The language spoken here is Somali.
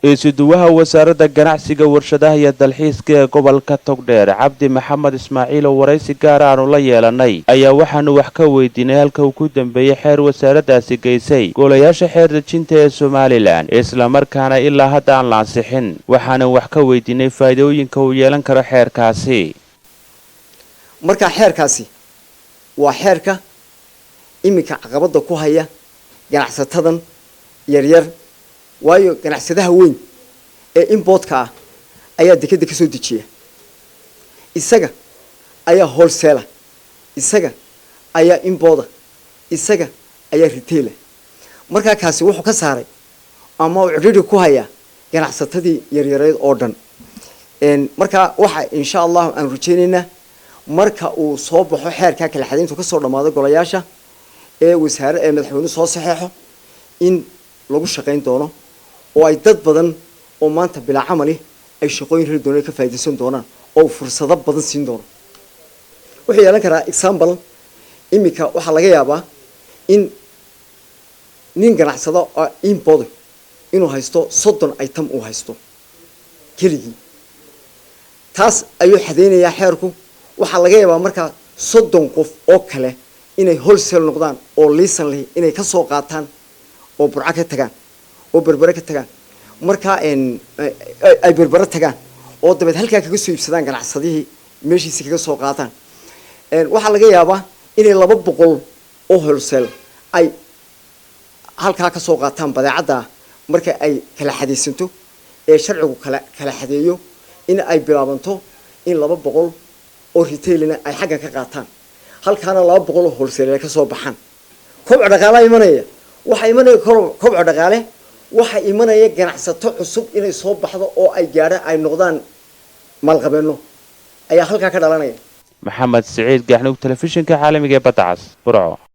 isuduwaha wasaaradda ganacsiga warshadaha iyo dalxiiska ee gobolka Togdheer Cabdi Maxamed Ismaaciil oo waraysi gaar ah la yeelanay ayaa waxaanu wax ka weydiinay halka uu ku dambeeyay xeer wasaaraddaasi geysay golayaasha xeer dejinta ee Somaliland isla markaana ilaa hadda aan la ansixin waxaana wax ka weydiinay faa'iidooyinka uu yeelan karo xeerkaasi. marka xeerkaasi waa xeerka imika caqabada ku haya ganacsatadan yaryar waayo ganacsadaha weyn ee importka ah ayaa dekada ka soo dejiya isaga ayaa wholesaler isaga ayaa importer isaga ayaa retailer marka kaasi wuxuu ka saaray ama uu cidhidhi ku haya ganacsatadii yaryareed oo dhan marka waxa insha Allah aan rajaynaynaa marka uu soo baxo xeerka kala xadeyntu ka soo dhamaado golayaasha ee wasaaradda ee madaxweynuhu soo saxeexo in lagu shaqeyn doono oo ay dad badan oo maanta bila camali ay shaqooyin heli doonaan ka faa'iideysan doonaan oo fursado badan siin doono wuxuu yeelan karaa example imika waxa laga yaabaa in nin ganacsado import inuu haysto 30 item uu haysto keligi taas ayuu xadeynayaa xeerku waxa laga yaabaa marka 30 qof oo kale inay wholesale noqdaan oo liisan leh inay ka soo qaataan oo burca ka tagaan oo berbera ka tagaan marka ay berbera tagaan oo dabad halka kaga soo iibsadaan ganacsadihii meeshiisa kaga soo qaataan waxa laga yaabaa inay 200 oo wholesale ay halka ka soo qaataan badeecada marka ay kala xadeysanto ee sharcigu kala xadeeyo in ay bilaabanto in 200 oo retailina ay xagga ka qaataan halkaana 200 oo wholesale ka soo baxaan koob dhaqaale imanaya waxa imanaya koob dhaqaale waxa imanaya ganacsato cusub inay soo baxdo oo ay gaaraan ay noqdaan maalqabeeno ayaa halka ka dhalanaya. Maxamed Saciid Gaxnug telefishinka caalamiga ee Badda Cas Burco.